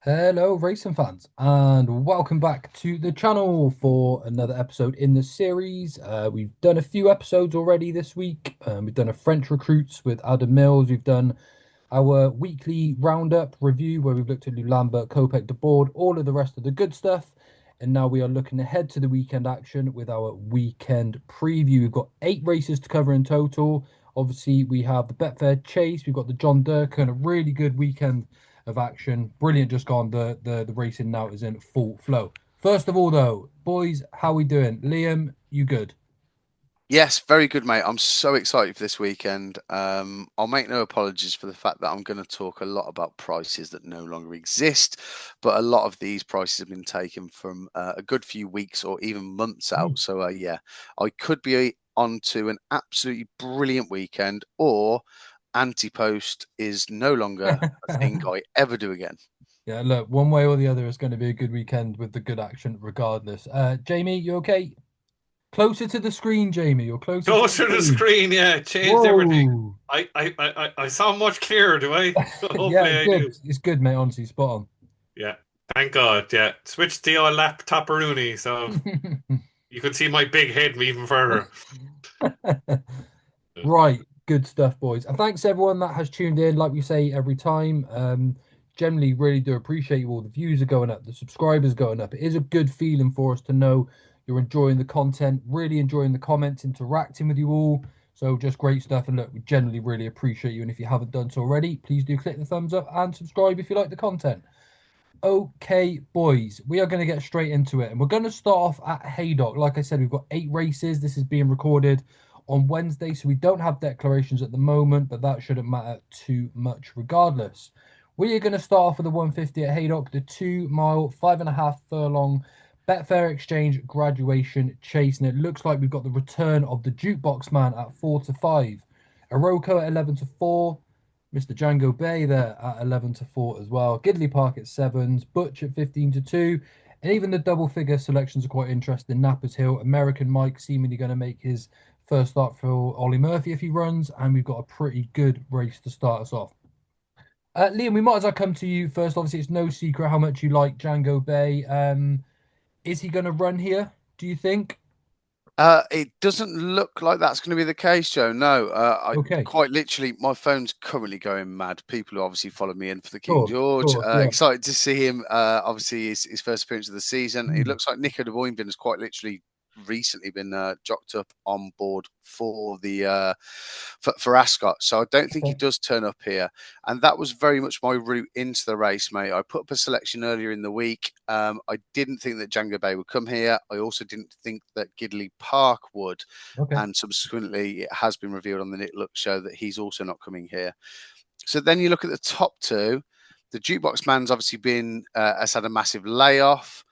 Hello, racing fans, and welcome back to the channel for another episode in the series. We've done a few episodes already this week. We've done a French recruits with Adam Mills. We've done our weekly roundup review where we've looked at Lou Lambert, Kopek, De Board, all of the rest of the good stuff. And now we are looking ahead to the weekend action with our weekend preview. We've got 8 races to cover in total. Obviously, we have the Betfair Chase. We've got the John Durkan, a really good weekend of action. Brilliant, just gone. The racing now is in full flow. First of all, though, boys, how we doing? Liam, you good? Yes, very good, mate. I'm so excited for this weekend. I'll make no apologies for the fact that I'm going to talk a lot about prices that no longer exist, but a lot of these prices have been taken from a good few weeks or even months Mm. out. So, yeah, I could be on to an absolutely brilliant weekend, or ante-post is no longer a thing I ever do again. Yeah, look, one way or the other, it's going to be a good weekend with the good action, regardless. Jamie, you okay? Closer to the screen, Jamie. You're closer to the Closer to the screen. screen, yeah, it changed everything. Whoa. I sound much clearer, do I? Yeah, Hopefully I good. do. It's good, mate. Honestly, spot Yeah, thank God. Yeah, switch the old laptop Rooney, so on. you can see my big head even further. Right, good stuff, boys. And thanks everyone that has tuned in. Like we say every time, generally really do appreciate you all. The views are going up, the subscribers going up. It is a good feeling for us to know you're enjoying the content, really enjoying the comments, interacting with you all. So just great stuff. And look, we generally really appreciate you. And if you haven't done so already, please do click the thumbs up and subscribe if you like the content. Okay, boys, we are going to get straight into it. And we're going to start off at Haydock. Like I said, we've got 8 races. This is being recorded on Wednesday, so we don't have declarations at the moment, but that shouldn't matter too much regardless. We are going to start off with the 150 at Haydock, the 2 mile, 5.5 furlong Betfair Exchange graduation chase. And it looks like we've got the return of the jukebox man at 4 to 5. Aroko at 11 to 4. Mr. Django Bay there at 11 to 4 as well. Gidley Park at sevens, Butch at 15 to 2. And even the double figure selections are quite interesting. Nappers Hill, American Mike seemingly going to make his first start for Ollie Murphy if he runs. And we've got a pretty good race to start us off. Liam, we might as well come to you first. Obviously, it's no secret how much you like Django Bay. Is he going to run here, do you think? It doesn't look like that's going to be the case, Joe. No, I Okay. quite literally, my phone's currently going mad. People who obviously follow me in for the King Of George. course, yeah. Excited to see him. Obviously, his first appearance of the season. It Mm. looks like Nico de Boinvin has quite literally recently been jocked up on board for the for Ascot. So I don't think he Okay. does turn up here. And that was very much my route into the race, mate. I put up a selection earlier in the week. I didn't think that Django Bay would come here. I also didn't think that Gidley Park would. Okay. And subsequently, it has been revealed on the Nick Look show that he's also not coming here. So then you look at the top two. The jukebox man's obviously been has had a massive layoff.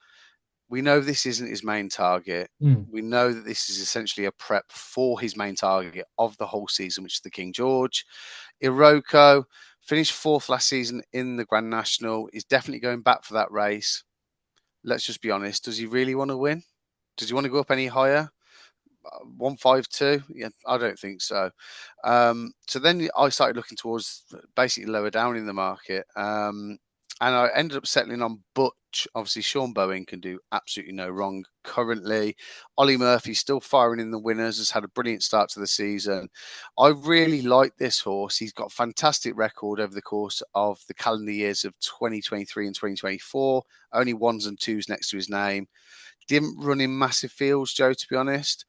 We know this isn't his main target. Mm. We know that this is essentially a prep for his main target of the whole season, which is the King George. Iroko finished fourth last season in the Grand National. Is definitely going back for that race. Let's just be honest. Does he really want to win? Does he want to go up any higher? 152? Yeah, I don't think so. So then I started looking towards basically lower down in the market. And I ended up settling on Butch. Obviously, Sean Bowen can do absolutely no wrong currently. Ollie Murphy still firing in the winners, has had a brilliant start to the season. I really like this horse. He's got a fantastic record over the course of the calendar years of 2023 and 2024. Only ones and twos next to his name. Didn't run in massive fields, Joe, to be honest.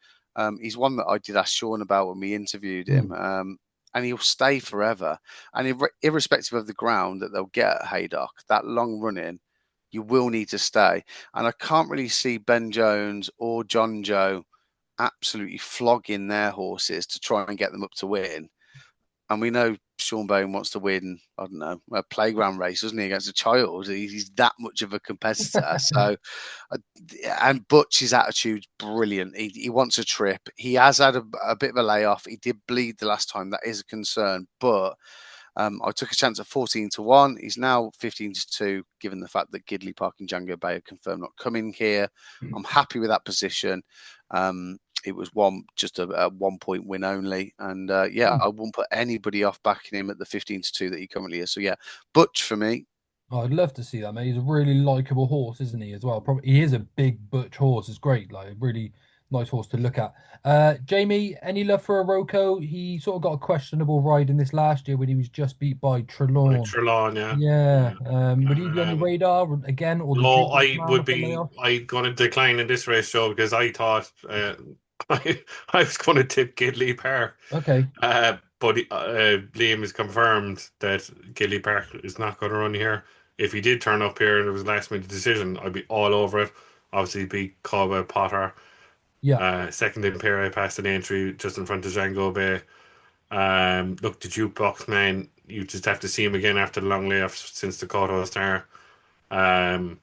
He's one that I did ask Sean about when we interviewed him. Mm. And he'll stay forever. And irrespective of the ground that they'll get at Haydock, that long running, you will need to stay. And I can't really see Ben Jones or John Joe absolutely flogging their horses to try and get them up to win. And we know Sean Bone wants to win, I don't know, a playground race, doesn't he, against a child? He's that much of a competitor. So, uh, and Butch's attitude's brilliant. He wants a trip. He has had a bit of a layoff. He did bleed the last time. That is a concern. But I took a chance at 14 to 1. He's now 15 to 2, given the fact that Gidley Park and Django Bay are confirmed not coming here. I'm happy with that position. It was just a 1 point win only. And yeah, Mm. I wouldn't put anybody off backing him at the 15 to 2 that he currently is. So yeah, Butch for me. Oh, I'd love to see that, mate. He's a really likable horse, isn't he, as well? Probably he is a big butch horse. It's great, like a really nice horse to look at. Jamie, any love for Rocco? He sort of got a questionable ride in this last year when he was just beat by Like Trelawn. Trelawn, yeah. Yeah. Yeah. Would he be on your radar again, or the No, Jukebox I Man would off the be. layoff? I going to decline in this race, Joe, because I thought I was going to tip Gidley Park, Okay. but Liam has confirmed that Gidley Park is not going to run here. If he did turn up here and it was a last minute decision, I'd be all over it. Obviously, beat Cobba Potter, Yeah. second in pair. I passed an entry just in front of Django Bay. Look, the jukebox man, you just have to see him again after the long layoff since the Cotto Star. Um,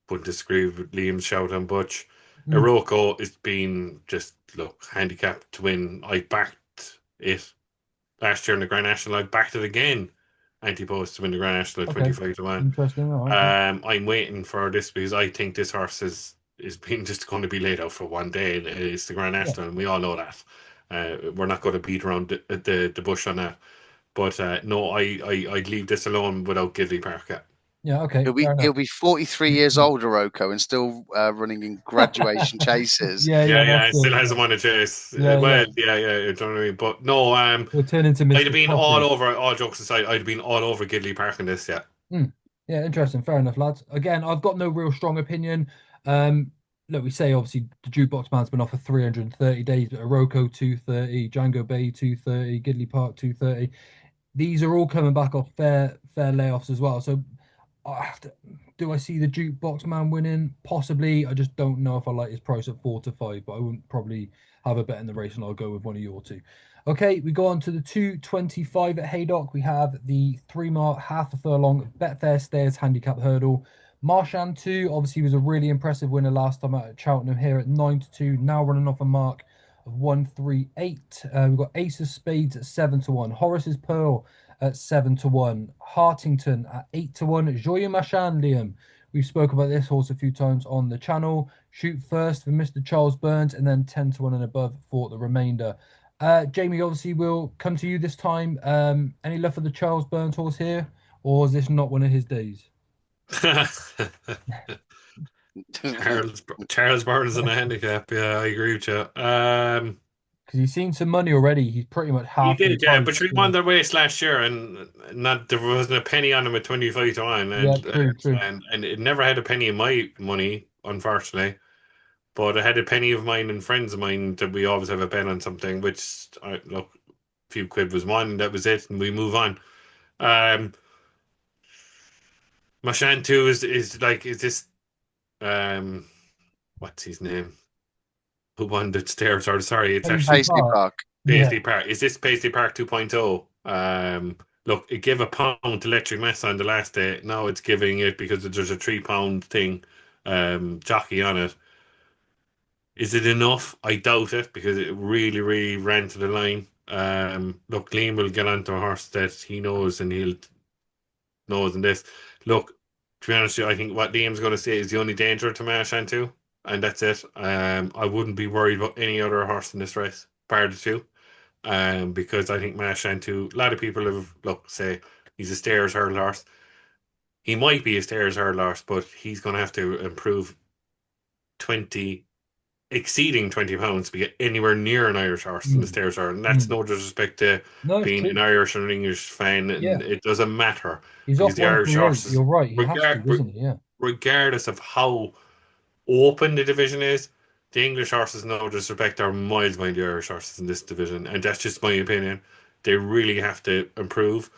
wouldn't disagree with Liam's shout on Butch. Mm. Iroko is being just look handicapped to win. I backed it last year in the Grand National. I backed it again. Ante-post to win the Grand National at Okay. 25-1. Interesting. All right. Yeah. I'm waiting for this because I think this horse is being just going to be laid out for one day. It's the Grand Yeah. National, and we all know that. We're not going to beat around the bush on that. But no, I'd leave this alone without Gidley Park. Yeah. Okay. He'll be Fair enough. he'll be 43 years old, Rocco, and still running in graduation chases. Yeah. Yeah. Yeah, yeah, That's it still it. has Yeah. him on a chase. Yeah. Well, Yeah. yeah, yeah, you know what I mean. But no, He'll turn into I'd have Mr. been all Coffee. over. All jokes aside, I'd have been all over Gidley Park in this. Yeah, Mm. Yeah, interesting. Fair enough, lads. Again, I've got no real strong opinion. Um, Look, we say obviously the jukebox man's been off for 330 days, but Iroko 230, Django Bay 230, Gidley Park 230. These are all coming back off fair layoffs as well. So do I see the jukebox man winning? Possibly. I just don't know if I like his price at 4 to 5, but I wouldn't probably have a bet in the race, and I'll go with one of your two. Okay, we go on to the 225 at Haydock. We have the 3 mile, half a furlong Betfair Stairs handicap hurdle. Marchand 2 obviously was a really impressive winner last time out at Cheltenham here at 9 to 2, now running off a mark of 138. We've got Ace of Spades at 7 to 1, Horace's Pearl at 7 to 1, Hartington at 8 to 1, Joyeux Machin, Liam. We've spoke about this horse a few times on the channel. Shoot first for Mr. Charles Burns, and then 10 to 1 and above for the remainder. Jamie, obviously, we'll come to you this time. Any love for the Charles Burns horse here, or is this not one of his days? Charles Burns in a handicap. Yeah, I agree with you. Because he's seen some money already. He's pretty much He half the did, yeah, price. but he Yeah, won the race last year, and not there wasn't a penny on him at 25-1, yeah, and true, true. and it never had a penny of my money, unfortunately. But I had a penny of mine and friends of mine that we always have a bet on something, which I look, a few quid was won, that was it, and we move on. Um, Mashan too is like is this um what's his name? Who won the stairs? Or sorry, it's Paisley actually Paisley Park. Park. Yeah. Paisley Park. Is this Paisley Park 2.0? Look, it gave a pound to Electric Mess on the last day. Now it's giving it because there's a £3 thing jockey on it. Is it enough? I doubt it because it really, really ran to the line. Look, Liam will get onto a horse that he knows and he'll knows in this. Look, to be honest with you, I think what Liam's going to say is the only danger to Marchand, and that's it. I wouldn't be worried about any other horse in this race, bar the two. Because I think Marchand, a lot of people have look say he's a stairs hurdle horse. He might be a stairs hurdle horse, but he's going to have to improve 20 exceeding £20 to get anywhere near an Irish horse in the Mm, stairs hurdle. And that's mm. no disrespect to No, it's being true. an Irish or an English fan, Yeah. and it doesn't matter He's because off the Irish 138. horses, You're right. He has to, regard, isn't he? Yeah. regardless of how open the division is, the English horses, no disrespect, are miles behind the Irish horses in this division, and that's just my opinion. They really have to improve.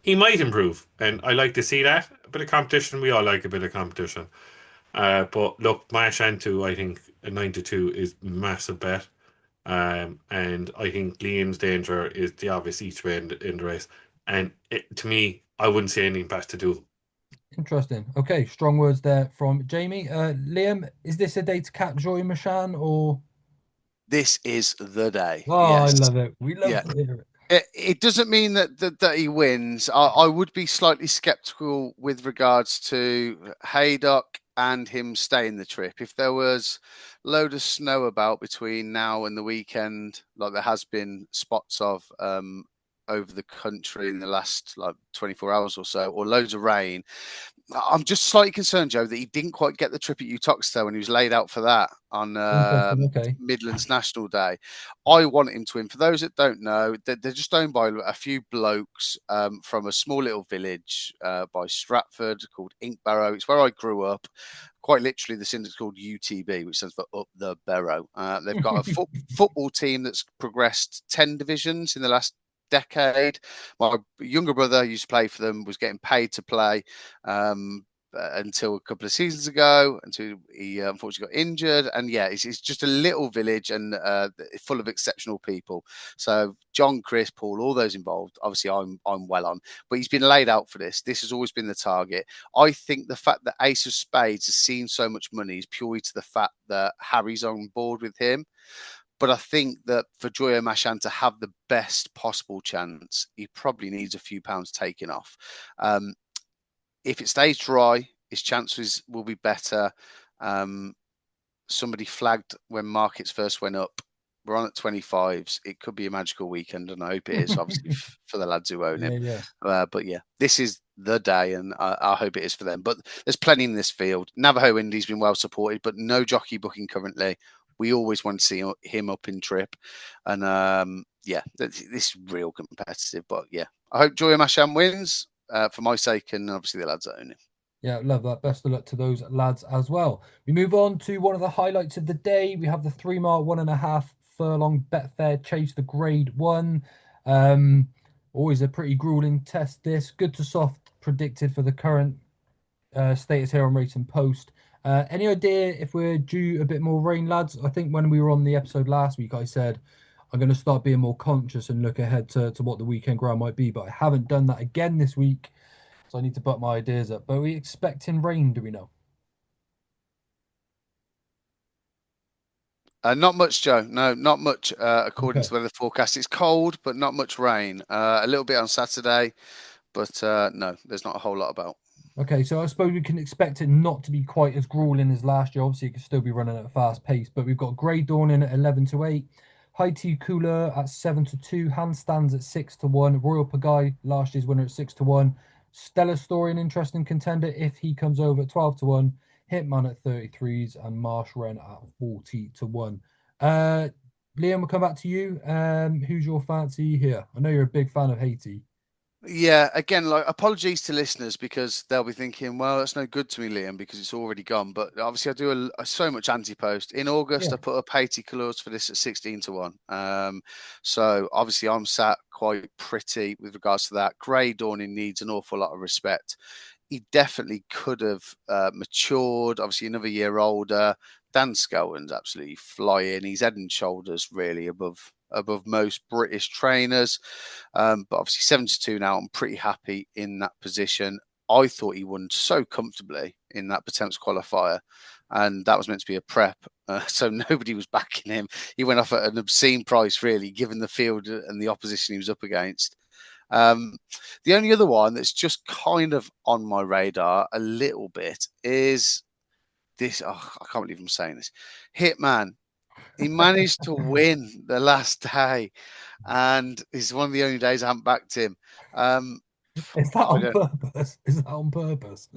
He might improve, and I like to see that. A bit of competition, we all like a bit of competition. But look, Marchand, I think a 9 to 2 is massive bet. And I think Liam's danger is the obvious each way in the race. And to me, I wouldn't say anything past to do. Interesting. Okay, strong words there from Jamie. Liam, is this a day to cap Joy Machan or? This is the day. Oh, I Yes. love it. We love Yeah. to hear it. It doesn't mean that he wins. I would be slightly skeptical with regards to Haydock and him staying the trip. If there was a load of snow about between now and the weekend, like there has been spots of, over the country in the last 24 hours or so, or loads of rain. I'm just slightly concerned, Joe, that he didn't quite get the trip at Uttoxeter when he was laid out for that on Interesting. Okay. Midlands National Day. I want him to win. For those that don't know, they're just owned by a few blokes from a small little village by Stratford called Inkbarrow. It's where I grew up. Quite literally, the syndicate's called UTB, which stands for Up the Barrow. They've got a football team that's progressed 10 divisions in the last decade. My younger brother used to play for them, was getting paid to play until a couple of seasons ago, until he unfortunately got injured. And yeah, it's just a little village and full of exceptional people. So John, Chris, Paul, all those involved, obviously I'm well on, but he's been laid out for this. This has always been the target. I think the fact that Ace of Spades has seen so much money is purely to the fact that Harry's on board with him. But I think that for Joyo Mashan to have the best possible chance, he probably needs a few pounds taken off. If it stays dry, his chances will be better. Somebody flagged when markets first went up. We're on at 25s. It could be a magical weekend, and I hope it is, obviously, for the lads who own him. Yeah. But yeah, this is the day, and I hope it is for them. But there's plenty in this field. Navajo Indy's been well supported, but no jockey booking currently. We always want to see him up in trip. And yeah, this is real competitive. But yeah, I hope Joyo Masham wins for my sake and obviously the lads that own him. Yeah, love that. Best of luck to those lads as well. We move on to one of the highlights of the day. We have the 3 mile, 1.5 furlong Betfair Chase, the Grade 1. Always a pretty grueling test, this. Good to soft predicted for the current status here on Race and Post. Any idea if we're due a bit more rain, lads? I think when we were on the episode last week, I said I'm going to start being more conscious and look ahead to what the weekend ground might be, but I haven't done that again this week, so I need to butt my ideas up. But are we expecting rain, do we know? Not much, Joe. No, not much, according to the weather forecast. It's cold, but not much rain. A little bit on Saturday, but no, there's not a whole lot about. Okay, so I suppose we can expect it not to be quite as grueling as last year. Obviously, it could still be running at a fast pace, but we've got Grey Dawn in at 11 to 8, High Tea Cooler at 7 to 2, Handstands at 6 to 1, Royal Pagai, last year's winner, at 6 to 1, Stellar Story, an interesting contender if he comes over at 12 to 1, Hitman at 33s, and Marsh Wrenn at 40 to 1. Liam, we'll come back to you. Who's your fancy here? I know you're a big fan of Haiti. Yeah, again, apologies to listeners because they'll be thinking, well, that's no good to me, Liam, because it's already gone. But obviously, I do so much ante-post. In August, I put up 80 colours for this at 16 to 1. So obviously, I'm sat quite pretty with regards to that. Grey Dawning needs an awful lot of respect. He definitely could have matured, obviously, another year older. Dan Skelton's absolutely flying. He's head and shoulders really above most British trainers. But obviously 7 to 2 now, I'm pretty happy in that position. I thought he won so comfortably in that Potemps qualifier, and that was meant to be a prep. So nobody was backing him. He went off at an obscene price, really, given the field and the opposition he was up against. The only other one that's just kind of on my radar a little bit is this. Oh, I can't believe I'm saying this. Hitman. He managed to win the last day, and it's one of the only days I haven't backed him. Is that on purpose? Is that on purpose?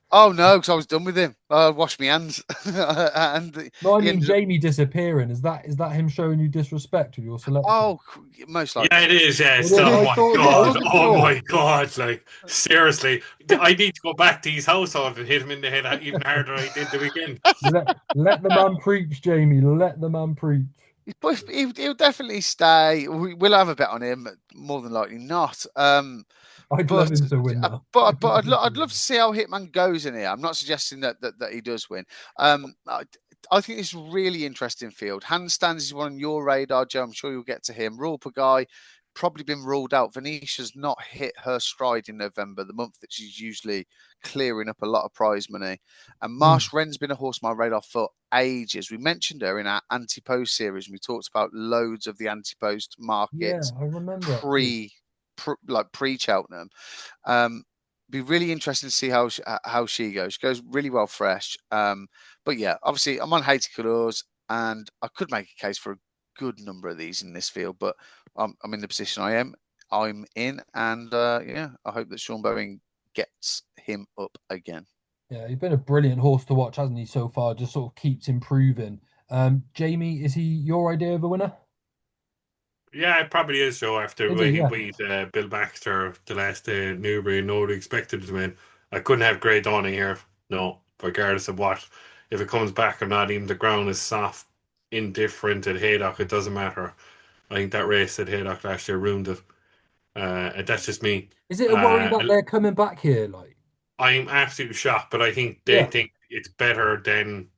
Oh no, because I was done with him. I washed my hands. And no, I mean Jaime disappearing. Is that him showing you disrespect with your selection? Oh, most likely. Yeah, it is. Yeah. Oh my god. Oh my god. Like seriously, I need to go back to his household and hit him in the head even harder than I did the weekend. Let the man preach, Jaime. Let the man preach. He'll definitely stay. We'll have a bet on him. More than likely not. I'd love him to win that. But I'd love to see how Hitman goes in here. I'm not suggesting that he does win. I think it's a really interesting field. Handstands is one on your radar, Joe. I'm sure you'll get to him. Royal Pagai, probably been ruled out. Venetia's not hit her stride in November, the month that she's usually clearing up a lot of prize money. And Marsh Wrenn's been a horse on my radar for ages. We mentioned her in our ante-post series, and we talked about loads of the ante-post markets. Yeah, I remember. Pre-Cheltenham. Be really interesting to see how she goes. She goes really well fresh. But yeah, obviously I'm on Haiti Colours, and I could make a case for a good number of these in this field, but I'm in the position I am. I'm in, and yeah, I hope that Sean Bowen gets him up again. Yeah, he's been a brilliant horse to watch, hasn't he, so far? Just sort of keeps improving. Jaime, is he your idea of a winner? Yeah, it probably is, Joe. After Is the he? way he Yeah. beat Bill Baxter the last day at Newbury, nobody expected him to win. I couldn't have Grey Dawning here. No, regardless of what. If it comes back or not, even the ground is soft, indifferent at Haydock, it doesn't matter. I think that race at Haydock last year ruined it. And that's just me. Is it a worry Uh, that they're coming back here? Like, I'm absolutely shocked, but I think they yeah, think it's better than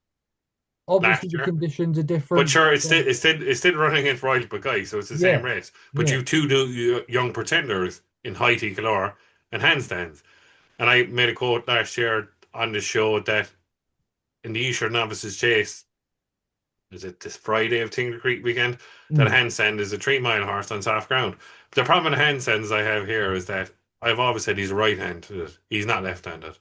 obviously last the year. conditions are But different. sure, it's still running against Royal Buckeye, so it's the same Yeah, race. But yeah. you two new young pretenders in Haiti, Calor, and handstands. And I made a quote last year on the show that in the Esher Novices Chase, is it this Friday of Tingle Creek weekend, that a Mm, handstand is a 3 mile horse on soft ground. But the problem with handstands I have here is that I've always said he's right-handed. He's not left-handed.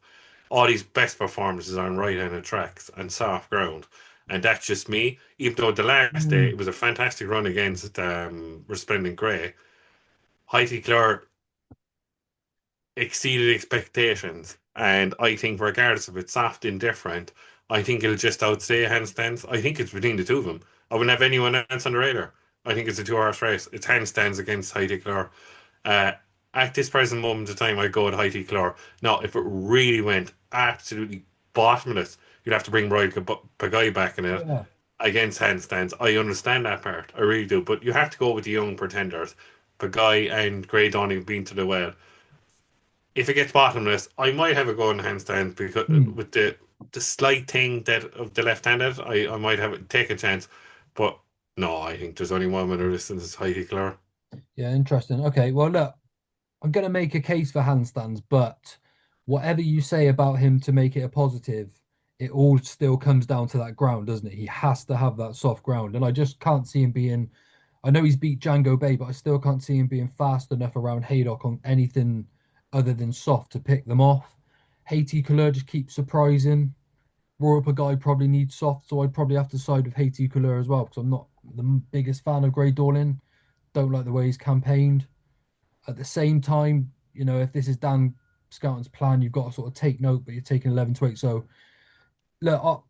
All his best performances are on right-handed tracks and soft ground. And that's just me. Even though the last day mm, it was a fantastic run against Resplendent Grey, Haiti Clark exceeded expectations. And I think, regardless if it's soft, indifferent, I think it'll just outstay handstands. I think it's between the two of them. I wouldn't have anyone else on the radar. I think it's a 2 horse race. It's handstands against Haiti Clark. Uh, at this present moment of time, I go with Haiti Clore. Now, if it really went absolutely bottomless, you'd have to bring Royal Pagay back in it yeah. against handstands. I understand that part, I really do. But you have to go with the young pretenders, Pagay and Grey Donny being to the well. If it gets bottomless, I might have a go in handstands because Mm. with the slight thing that of the left-handed, I might have it, take a chance. But no, I think there's only one winner. This is Haiti Clore. Yeah, interesting. Okay, well, look, I'm going to make a case for handstands, but whatever you say about him to make it a positive, it all still comes down to that ground, doesn't it? He has to have that soft ground, and I just can't see him being. I know he's beat Django Bay, but I still can't see him being fast enough around Haydock on anything other than soft to pick them off. Haiti Couleur just keeps surprising. Royal Guy probably needs soft, so I'd probably have to side with Haiti Couleur as well because I'm not the biggest fan of Grey Dorlin. Don't like the way he's campaigned. At the same time, if this is Dan Scout's plan, you've got to sort of take note, but you're taking 11 to 8. So, look,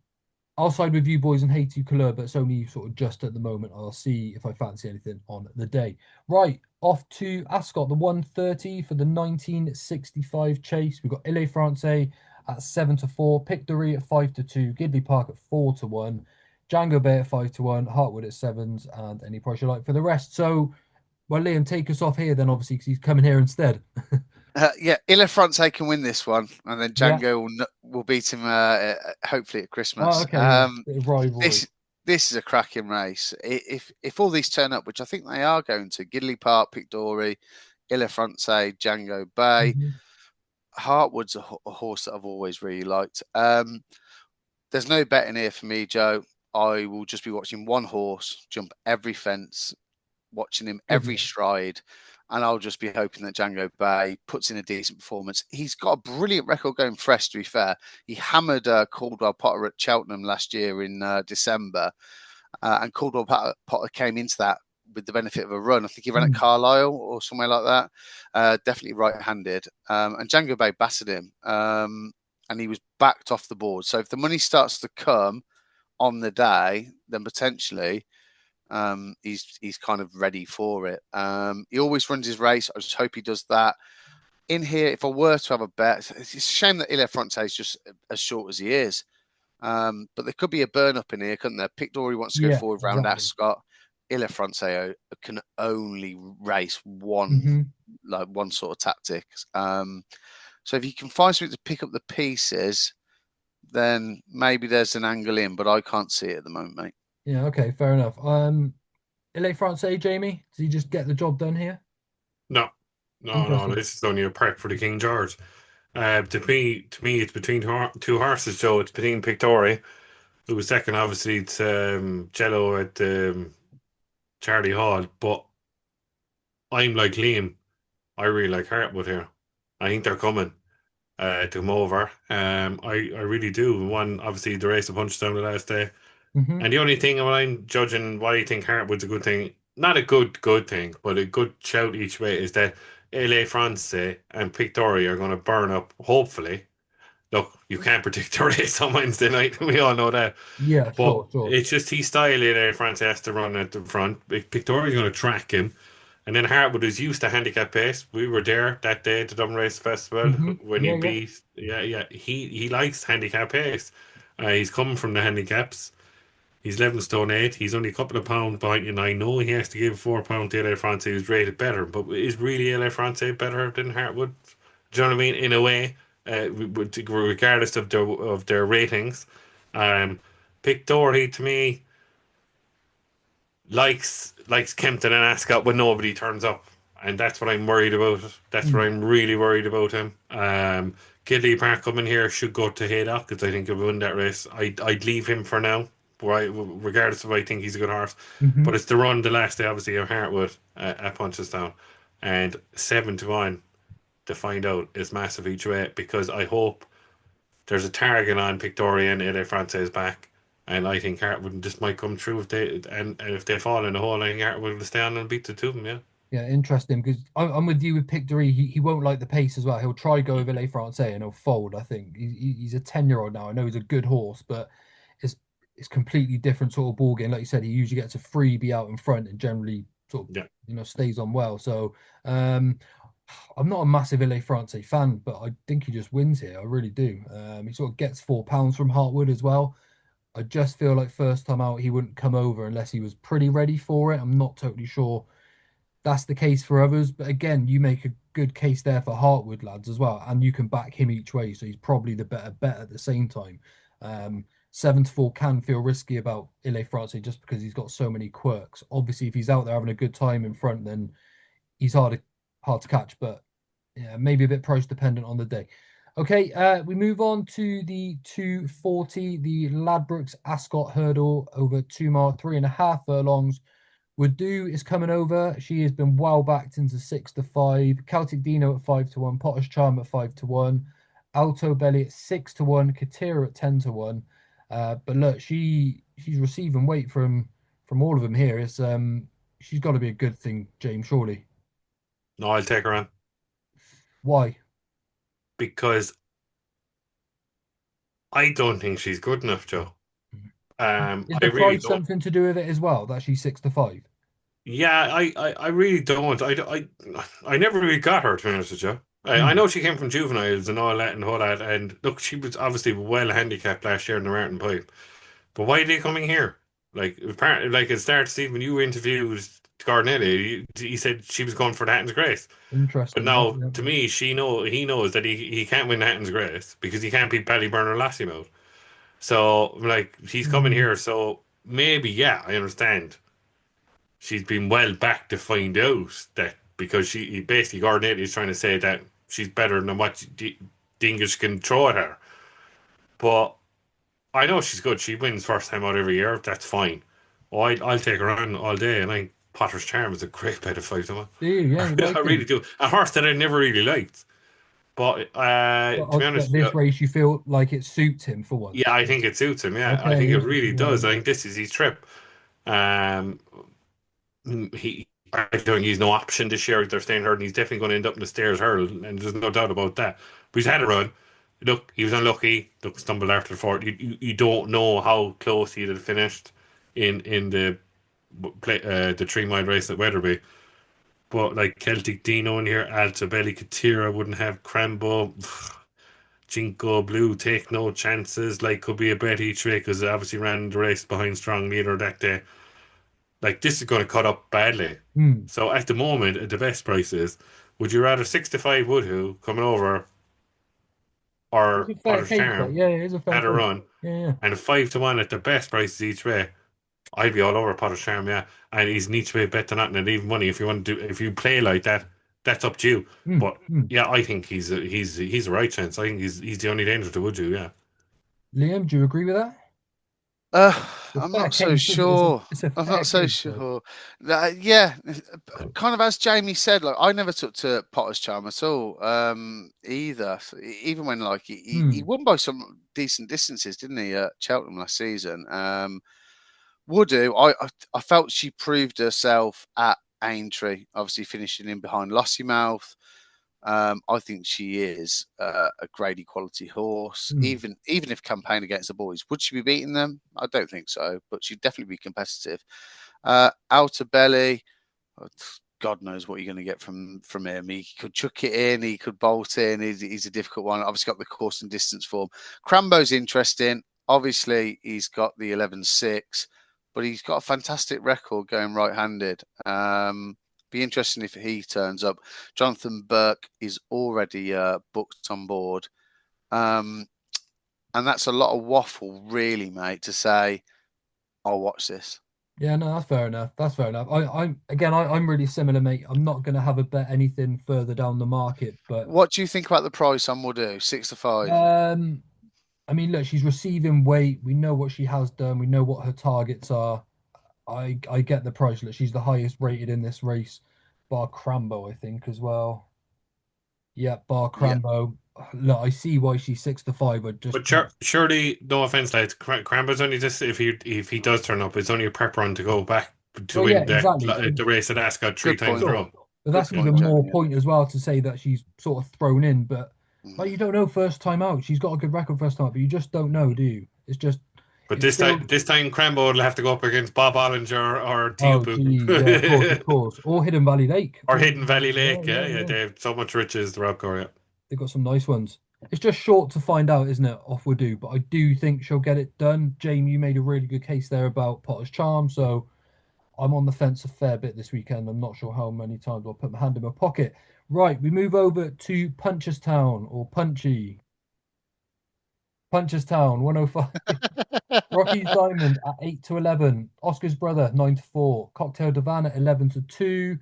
I'll side with you boys and hate you, Couleur, but it's only sort of just at the moment. I'll see if I fancy anything on the day. Right, off to Ascot, the 130 for the 1965 chase. We've got Ile Francais at 7 to 4, Pictory at 5 to 2, Gidley Park at 4 to 1, Django Bay at 5 to 1, Hartwood at 7s, and any price you like for the rest. So, well, Liam, take us off here then, obviously, because he's coming here instead. Yeah, Ilafrance can win this one, and then Yeah. Django will beat him hopefully at Oh, Christmas. okay, yeah. Bit of rivalry. This is a cracking race. If all these turn up, which I think they are going to, Gidley Park, Pictory, Ilafrance, Django Bay, Hmm. Hartwood's a horse that I've always really liked. There's no betting here for me, Joe. I will just be watching one horse jump every fence, watching him Good every man. stride, and I'll just be hoping that Django Bay puts in a decent performance. He's got a brilliant record going fresh, to be fair. He hammered Caldwell Potter at Cheltenham last year in December, and Caldwell Potter came into that with the benefit of a run. I think he ran at Mm. Carlisle or somewhere like that. Definitely right-handed. And Django Bay battered him, and he was backed off the board. So if the money starts to come on the day, then potentially he's kind of ready for it. He always runs his race. I just hope he does that. In here, if I were to have a bet, it's a shame that Ile Fronte is just as short as he is. But there could be a burn up in here, couldn't there? Pictory wants to go Yeah, forward round exactly. Ascot. Ile Fronte can only race Hmm. one sort of tactic. So if you can find something to pick up the pieces, then maybe there's an angle in, but I can't see it at the moment, mate. Yeah, okay, fair enough. LA Francais, Jamie, did he just get the job done here? No, no, no. Interesting. This is only a prep for the King George. To me, it's between two horses. So it's between Pictori, who was second, obviously, to Jello at Charlie Hall. But I'm like Liam. I really like Hartwood here. I think they're coming to come over. I really do. One, obviously, the race of Punchestown the last day. Hmm. And the only thing when I'm judging why I think Hartwood's a good thing, not a good thing, but a good shout each way is that LA France and Pictori are going to burn up, hopefully. Look, you can't predict the race on Wednesday night. We all know that. Yeah, But sure. it's just his style LA France has to run at the front. Pictori's going to track him. And then Hartwood is used to handicap pace. We were there that day at the Dublin Race Festival when he Yeah. beat. Yeah. He likes handicap pace. He's coming from the handicaps. He's 11 stone 8. He's only a couple of pounds behind you. And I know he has to give £4 to LA France, who's rated better. But is really LA France better than Hartwood? Do you know what I mean? In a way, regardless of their ratings. Um, Pick Doherty to me likes Kempton and Ascot when nobody turns up, and that's what I'm worried about. That's what Mm. I'm really worried about him. Kidley Park coming here should go to Haydock because I think he'll win that race. I'd leave him for now, right? Regardless of I think he's a good horse, Hmm. but it's the run the last day, obviously, of Hartwood at Punchestown, and 7-1 to find out is massive each way because I hope there's a target on Victoria and LA France's back. And I think Hartwood just might come through if and if they fall in the hole, I think Hartwood will stay on and beat the two of them, yeah. Yeah, interesting because I'm with you with Pictory. He won't like the pace as well. He'll try go over Les Francais and he'll fold. I think he's a 10-year-old now. I know he's a good horse, but it's it's completely different sort of ball game. Like you said, he usually gets a freebie out in front and generally sort of Yeah. stays on well. So um, I'm not a massive LA France fan, but I think he just wins here. I really do. He sort of gets £4 from Hartwood as well. I just feel like first time out he wouldn't come over unless he was pretty ready for it. I'm not totally sure that's the case for others. But again, you make a good case there for Hartwood lads as well, and you can back him each way. So he's probably the better bet at the same time. 7-4 can feel risky about Ile France just because he's got so many quirks. Obviously, if he's out there having a good time in front, then he's hard to catch. But yeah, maybe a bit price dependent on the day. Okay, we move on to the 240, the Ladbrokes Ascot hurdle over 2 mile, 3.5 furlongs. Wadu is coming over. She has been well backed into 6-5. Celtic Dino at 5-1. Potters Charm at 5-1. Alto Belly at 6-1. Katira at 10-1. But look, she's receiving weight from all of them here. It's she's got to be a good thing, James. Surely. No, I'll take her on Why? because I don't think she's good enough, Joe. Is I the really price don't. something to do with it as well? That she's 6-5. Yeah, I really don't. I never really got her, to be honest with you. I Hmm. know she came from juveniles and all that, and look, she was obviously well handicapped last year in the Martin Pipe. But why are they coming here? Like, apparently, like it started, Steve, when you interviewed Gardnelli, he said she was going for the Hatton's Grace. But Interesting. now, Yeah. to me, he knows that he can't win the Hatton's Grace because he can't beat Ballyburn or Lossiemouth. So, like, he's coming Hmm. here. So maybe, yeah, I understand. She's been well back to find out that because basically Gardnelli is trying to say that she's better than what Dingus can throw at her. But I know she's good. She wins first time out every year. That's fine. Oh, I'll take her on all day. And I think Potter's Charm is a great bet of fight to one. Do you? Yeah, you I like really him. do. A horse that I never really liked. But to be But honest, this race, you feel like it suits him for once. yeah, I think it suits him. Yeah, I Okay, think it interesting. really Yeah, does. I think this is his trip. Um, I don't think he's no option this year. They're staying hurt, and he's definitely going to end up in the stairs hurdle, and there's no doubt about that. But he's had a run. Look, he was unlucky. Look, stumbled after the fort. You don't know how close he'd have finished in the 3 mile race at Wetherby. But like Celtic Dino in here, Altabelli Katira wouldn't have Crambo, Jinko Blue take no chances. Like could be a bet each way because obviously ran the race behind strong leader that day. Like this is going to cut up badly. Hmm. So at the moment, at the best prices, would you rather 6-5 Woodhoo coming over It's or a fair Potter's case, though. Charm Yeah, it is a fair at a case. run Yeah. and a 5-1 at the best prices each way? I'd be all over Potter's Charm, yeah. And he's an each way bet to nothing and even money if you want to do if you play like that, that's up to you. Hmm. But Hmm. yeah, I think he's a right chance. I think he's the only danger to Woodhoo, yeah. Liam, do you agree with that? Uh, It's a I'm fair not so case, isn't it? sure. It's a I'm fair not so case, though. sure. Yeah, kind of as Jamie said, like I never took to Potter's Charm at all, either. Even when like he Hmm. won by some decent distances, didn't he, at Cheltenham last season? Would do. I felt she proved herself at Aintree, obviously finishing in behind Lossiemouth. I think she is a grade quality horse. Hmm. Even if campaign against the boys, would she be beating them? I don't think so, but she'd definitely be competitive. Outer Belly, God knows what you're going to get from him. He could chuck it in, he could bolt in. He's a difficult one. Obviously got the course and distance form. Crambo's interesting. Obviously he's got the 11.6, but he's got a fantastic record going right-handed. Be interesting if he turns up. Jonathan Burke is already booked on board. And that's a lot of waffle, really, mate, to say, I'll watch this. Yeah, no, that's fair enough. That's fair enough. I'm really similar, mate. I'm not going to have a bet anything further down the market, but What do you think about the price on Woodoo? 6-5. um, I mean, look, she's receiving weight. We know what she has done. We know what her targets are. I get the price. Look, she's the highest rated in this race, bar Crambo, I think, as well. Yeah, bar Yeah. Crambo. Look, I see why she's 6-5. I just But can't. surely, no offense, lads, Crambo's only just if he does turn up, it's only a prep run to go back to Well, yeah, win exactly. the race at Ascot three Good times in a point. Sure. row. But Good that's point, even more Jamie. point as well to say that she's sort of thrown in. But like, you don't know first time out. She's got a good record first time out, but you just don't know, do you? It's just, But it's still. this time Crambo will have to go up against Bob Ollinger or Oh, geez, yeah, of Teahupoo. course. Or Hidden Valley Lake. Or Could Hidden be, Valley yeah, Lake. Yeah, yeah, yeah, yeah. they have so much riches throughout Korea. They've got some nice ones. It's just short to find out, isn't it? Off Wado, but I do think she'll get it done. Jamie, you made a really good case there about Potter's Charm, so I'm on the fence a fair bit this weekend. I'm not sure how many times I'll put my hand in my pocket. Right, we move over to Punchestown or Punchy. Punchestown, 105. Rocky's Diamond at 8 to 11. Oscar's Brother, 9 to 4. Cocktail Divan at 11 to 2.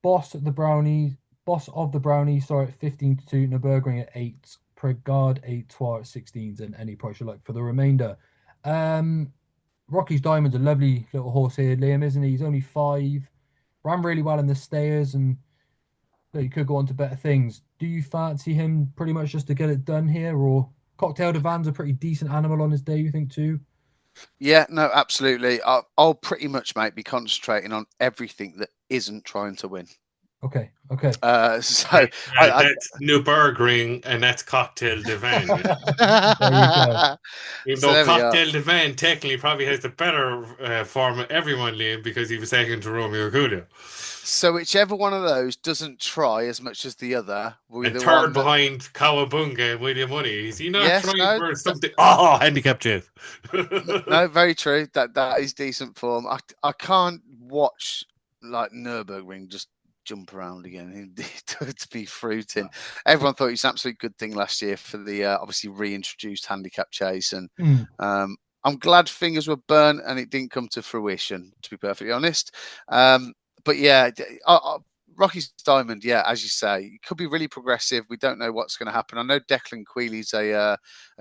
Boss of the Brownies, Boss of the Brownies, sorry, at 15 to 2. Nurburgring at 8. Pregard 8 Toir at 16s, and any price you like for the remainder. Rocky's Diamond's a lovely little horse here, Liam, isn't he? He's only 5. Ran really well in the stayers, and he could go on to better things. Do you fancy him pretty much just to get it done here, or Cocktail Divan's a pretty decent animal on his day, you think, too? Yeah, no, absolutely. I'll pretty much, mate, be concentrating on everything that isn't trying to win. Okay, okay. So I That's Nürburgring and that's Cocktail Divan. Yeah. There you go. Even so though there we are. Cocktail Divan technically probably has the better form of everyone, Liam, because he was second to Romeo Coolio. So whichever one of those doesn't try as much as the other will be And the third one that. behind Kawabunga and William Money. Is he not Yes, trying no, for something? Oh, handicap chase. no, very true. That is decent form. I can't watch like Nurburgring just jump around again. To be fruiting. Everyone thought it was an absolute good thing last year for the obviously reintroduced handicap chase, and Hmm. I'm glad fingers were burnt and it didn't come to fruition. To be perfectly honest, but yeah, Rocky's Diamond, yeah, as you say, it could be really progressive. We don't know what's going to happen. I know Declan Queeley's a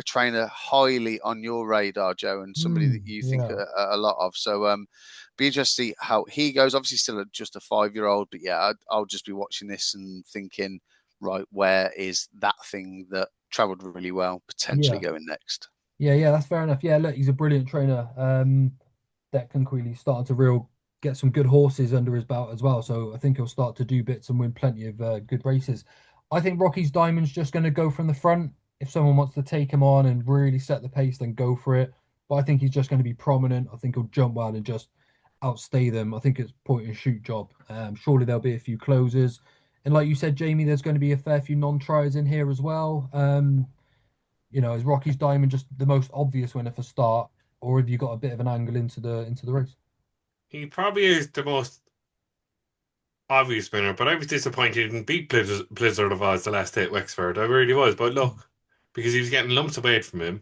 trainer highly on your radar, Joe, and somebody that you think Yeah. a lot of. So be interested to see how he goes. Obviously, still just a 5-year-old, but yeah, I'll just be watching this and thinking, right, where is that thing that travelled really well potentially Yeah. going next? Yeah, yeah, that's fair enough. Yeah, look, he's a brilliant trainer. Declan Queeley's starting to real get some good horses under his belt as well. So I think he'll start to do bits and win plenty of good races. I think Rocky's Diamond's just going to go from the front. If someone wants to take him on and really set the pace, then go for it. But I think he's just going to be prominent. I think he'll jump well and just outstay them. I think it's point and shoot job. Surely there'll be a few closers. And like you said, Jamie, there's going to be a fair few non-triers in here as well. Is Rocky's Diamond just the most obvious winner for start, or have you got a bit of an angle into the race? He probably is the most obvious winner, but I was disappointed he didn't beat Blizzard of Oz the last day at Wexford. I really was. But look, because he was getting lumps of weight from him,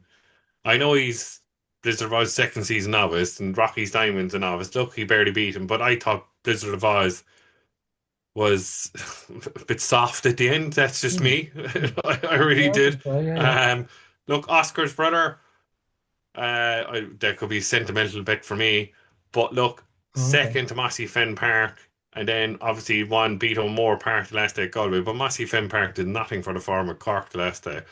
I know he's Blizzard of Oz second season novice and Rocky's Diamond's a novice. Look, he barely beat him, but I thought Blizzard of Oz was a bit soft at the end. That's just Hmm. me. I really Yeah, I did. think so. Yeah, yeah. Look, Oscar's brother. That could be a sentimental bet for me. But look, Oh, okay. second to Massey Fen Park, and then obviously one beat on Moore Park the last day at Galway. But Massey Fen Park did nothing for the form of Cork the last day.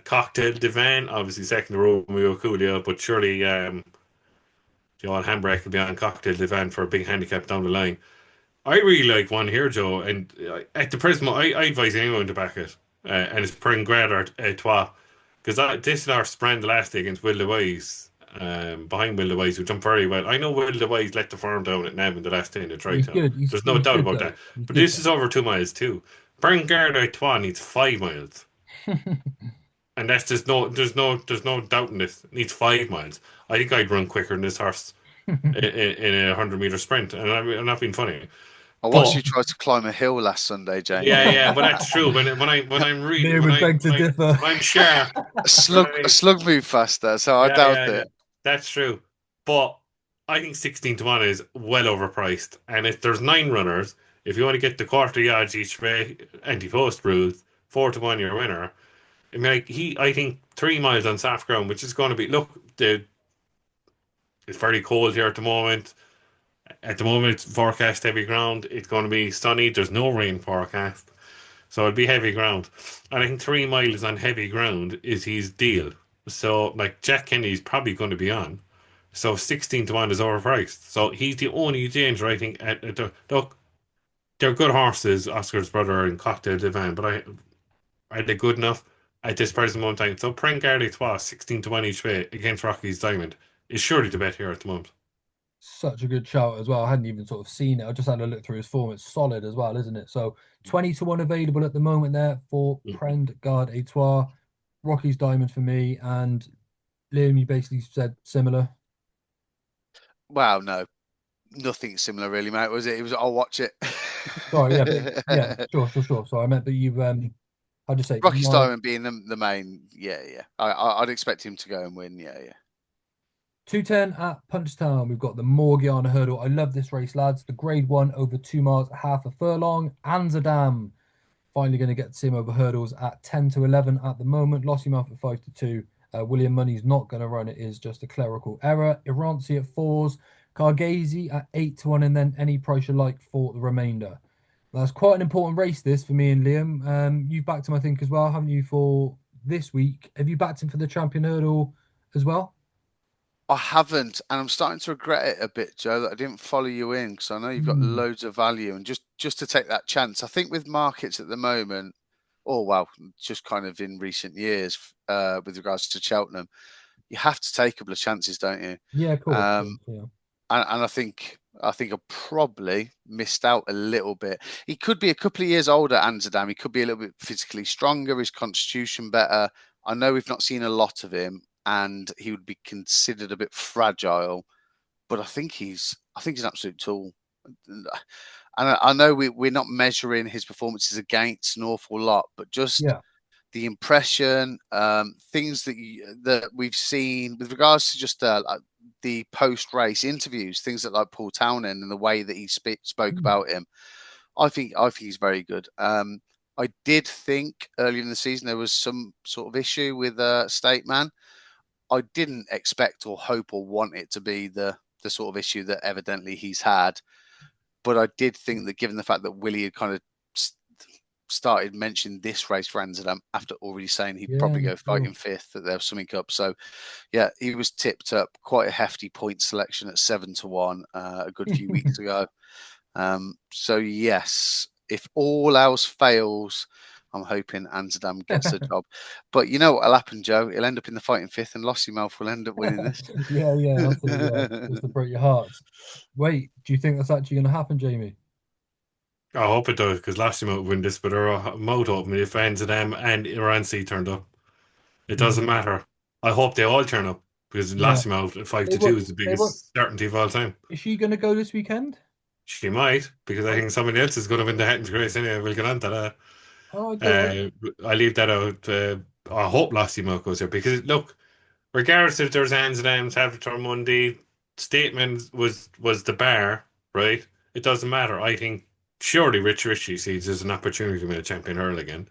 Cocktail Divan, obviously second to Romeo Coolio, but surely the old handbrake will be on cocktail divan for a big handicap down the line. I really like one here, Joe, and at the present moment, I advise anyone to back it, and it's Pring Grad or Trois, because this is our sprang the last day against Will the Wise, behind Will the Wise, who jumped very well. I know Will the Wise let the farm down at Nam in the last day in the He's Tri-Town. good. There's no He's doubt good about though. that. He's But good this is over 2 miles too. Pring Grad or Trois needs 5 miles. though. And that's just there's no doubt in this. It needs 5 miles. I think I'd run quicker than this horse in a 100 meter sprint, and I'm not being funny. I watched But you try to climb a hill last Sunday, yeah, Jamie. yeah, but that's true. When I'm really Liam would beg to differ. when I'm sharp, A you know slug, what I a mean? slug move faster, so I Yeah, doubt yeah, yeah. it. That's true. But I think 16 to 1 is well overpriced. And if there's 9 runners, if you want to get the quarter yards each way, ante-post rules, 4 to 1 your winner. I mean, I think 3 miles on soft ground, which is going to be look, it's very cold here at the moment. At the moment, it's forecast heavy ground. It's going to be sunny. There's no rain forecast. So it'll be heavy ground. And I think 3 miles on heavy ground is his deal. So, like, Jack Kennedy's probably going to be on. So 16 to 1 is overpriced. So he's the only danger, I think. Look, they're good horses, Oscar's brother and Cocktail Divan, but are they good enough at this present moment in time? So Prengardy Twa, 16 to 1 each way against Rocky's Diamond is surely the bet here at the moment. Such a good shout as well. I hadn't even sort of seen it. I just had a look through his form. It's solid as well, isn't it? So 20 to 1 available at the moment there for Mhm. Prend Guard Etoile. Rocky's Diamond for me. And Liam, you basically said similar. Wow, no, nothing similar really, mate. Was it? It was. I'll watch it. Sorry, yeah, but yeah, sure. So I meant that you I'd just say Rocky my Stone being the main, yeah, yeah. I'd expect him to go and win, yeah, yeah. 210 at Punchestown. We've got the Morgiana hurdle. I love this race, lads. The grade one over 2 miles, half a furlong. Amsterdam. Finally going to get to see him over hurdles at 10 to 11 at the moment. Lost him off at 5 to 2. William Money's not going to run. It is just a clerical error. Iranzi at 4s. Cargesi at 8 to 1. And then any price you like for the remainder. That's quite an important race, this, for me and Liam. You've backed him, I think, as well, haven't you, for this week? Have you backed him for the champion hurdle as well? I haven't, and I'm starting to regret it a bit, Joe, that I didn't follow you in because I know you've got Hmm. loads of value, and just to take that chance. I think with markets at the moment, or well, just kind of in recent years, with regards to Cheltenham, you have to take a couple of chances, don't you? Yeah, of course, Um, yeah. and I think I probably missed out a little bit. He could be a couple of years older, Amsterdam. He could be a little bit physically stronger, his constitution better. I know we've not seen a lot of him, and he would be considered a bit fragile. But I think he's an absolute tool. And I know we're not measuring his performances against an awful lot, but just Yeah. the impression, things that we've seen with regards to just like the post race interviews, things that like Paul Townend and the way that he spoke Mm. about him. I think he's very good. I did think earlier in the season there was some sort of issue with State Man. I didn't expect or hope or want it to be the sort of issue that evidently he's had. But I did think that given the fact that Willie had kind of started mentioning this race for Amsterdam after already saying he'd Yeah, probably no, go of course. fighting fifth, that there was something up. So yeah, he was tipped up quite a hefty point selection at 7 to 1 a good few weeks ago. So yes, if all else fails, I'm hoping Amsterdam gets the job. But you know what'll happen, Joe? He'll end up in the fighting fifth, and Lossiemouth will end up winning this. Yeah, that's it. Yeah, just to break your hearts. Wait, do you think that's actually going to happen, Jamie? I hope it does because last time I would win this, but our mouth open if fans of them and Irancy turned up. It doesn't Mm. matter. I hope they all turn up because Yeah, last time out at 5 they to 2 won't. is the They won't. biggest certainty of all time. Is she going to go this weekend? She might because I I, think somebody else is going to win the Hatton's Grace anyway. We'll get on to that. I don't. I leave that out. I hope Lassie Milk goes there because look, regardless if there's hands and M's, Avatar Monday, statement was the bar, right? It doesn't matter. I think surely Rich Ritchie sees there's an opportunity to win a champion hurl again.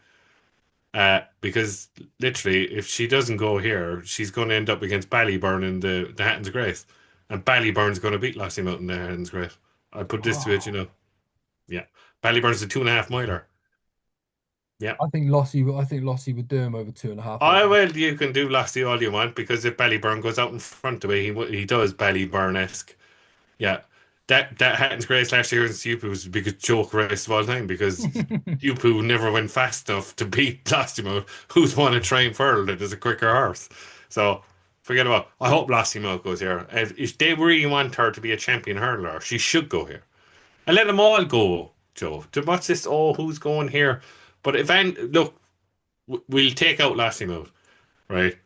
Because literally, if she doesn't go here, she's going to end up against Ballyburn in the Hatton's Grace, and Ballyburn's going to beat Lassie Mountain in the Hatton's Grace. I put this to it, Oh, Yeah, Ballyburn's a 2.5 miler. Yeah. I think Lossie would do him over 2.5 I hours. well, you can do Lassie all you want because if Ballyburn goes out in front the way he does Ballyburn-esque. Yeah, that Hatton's Grace last year in Stupu was the biggest joke race of all time because Stupu never went fast enough to beat Blastimo, who's won a train furled that is a quicker horse. So forget about. I hope Blastimo goes here. If they really want her to be a champion hurdler, she should go here. And let them all go, Joe. What's this? Oh, who's going here? But if look, we'll take out Blastimo, right?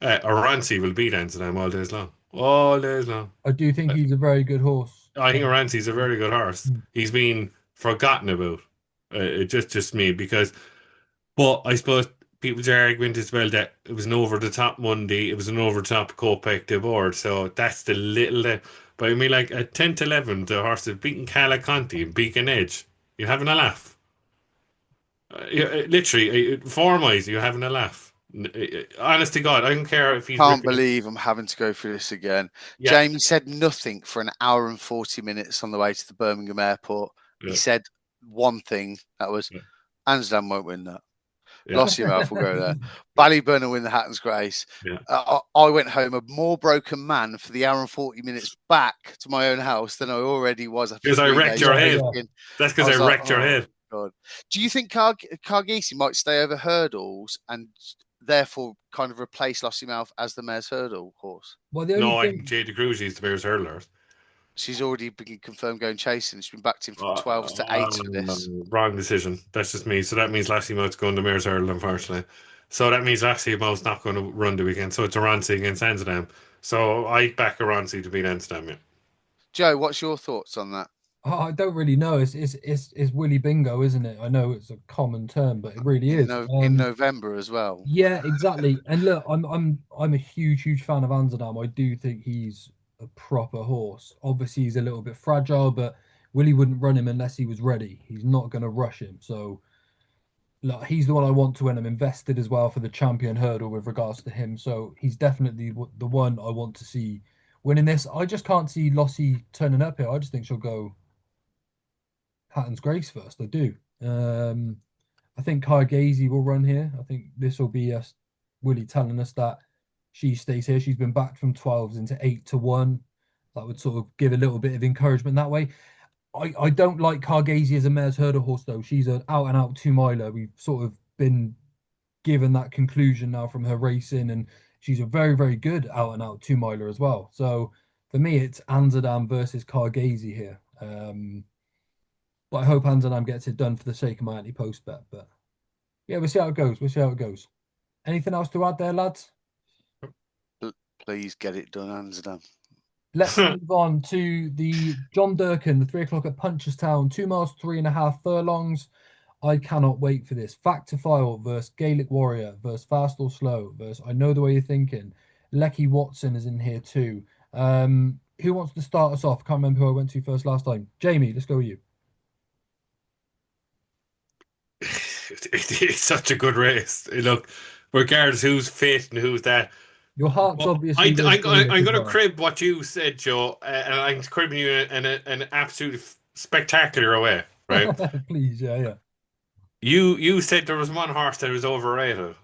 Oranzi will beat Amsterdam all days long. All days long. I do think he's a very good horse. I think Oranzi's a very good horse. He's been forgotten about. Just me because, but I suppose people's argument as well that it was an over the top Monday, it was an over the top Kopek de board. So that's the little. But I mean, like at 10 to 11, the horse has beaten Calaconti and Beacon Edge. You're having a laugh. Literally, form wise, you're having a laugh. Honest to God, I don't care if he's Can't ripping. believe I'm having to go through this again. Yeah, Jaime said nothing for an hour and 40 minutes on the way to the Birmingham airport. He yeah, said one thing, that was yeah, Amsterdam won't win that. yeah, Lost your mouth will go there. yeah, Ballyburn will win the Hatton's Grace. yeah. I went home a more broken man for the hour and 40 minutes back to my own house than I already was after Because I 3 days wrecked your Yeah, of head. yeah. drinking. That's I because I was like, wrecked your oh, head. God. Do you think Cargisi might stay over hurdles and therefore kind of replace Lossiemouth as the mare's hurdle horse? Well, the only No, I think thing, Jade de Cruz is the Bears hurler. She's already been confirmed going chasing. She's been backed in from 12s to 8s for this. Wrong decision. That's just me. So that means Lassie Mout's going to Mares Hurl, unfortunately. So that means Lassie Mout's not going to run the weekend. So it's Aranci against Amsterdam. So I back Aranci to beat Amsterdam. Yeah. Joe, what's your thoughts on that? I don't really know. It's Willy Bingo, isn't it? I know it's a common term, but it really In is. no in November as well. Yeah, exactly. And look, I'm a huge fan of Amsterdam. I do think he's a proper horse. Obviously, he's a little bit fragile, but Willie wouldn't run him unless he was ready. He's not going to rush him. So, look, he's the one I want to win. I'm invested as well for the champion hurdle with regards to him. So he's definitely the one I want to see winning this. I just can't see Lossie turning up here. I just think she'll go Hatton's Grace first. I do. I think Kai Gazy will run here. I think this will be us Willie telling us that she stays here. She's been backed from 12s into 8 to 1. That would sort of give a little bit of encouragement that way. I don't like Cargasi as a mare's hurdle horse though. She's an out and out 2 miler. We've sort of been given that conclusion now from her racing, and she's a very good out and out 2 miler as well. So for me, it's Amsterdam versus Cargasi here. But I hope Amsterdam gets it done for the sake of my anti-post bet. But yeah, we'll see how it goes. We'll see how it goes. Anything else to add there, lads? Please get it done, Amsterdam. Let's move on to the John Durkan, the 3 o'clock at Punchestown, 2 miles, 3.5 furlongs. I cannot wait for this. Fact to File versus Gaelic Warrior versus Fast or Slow versus I Know the Way You're Thinking. Lecky Watson is in here too. Who wants to start us off? Can't remember who I went to first last time. Jamie, let's go with you. It's such a good race. Look, regardless who's fit and who's that. Your heart's Well, obviously with Gaelic I'm as going to well. crib what you said, Joe, and I'm cribbing you in an absolutely spectacular way, right? Please, yeah. You said there was one horse that was overrated,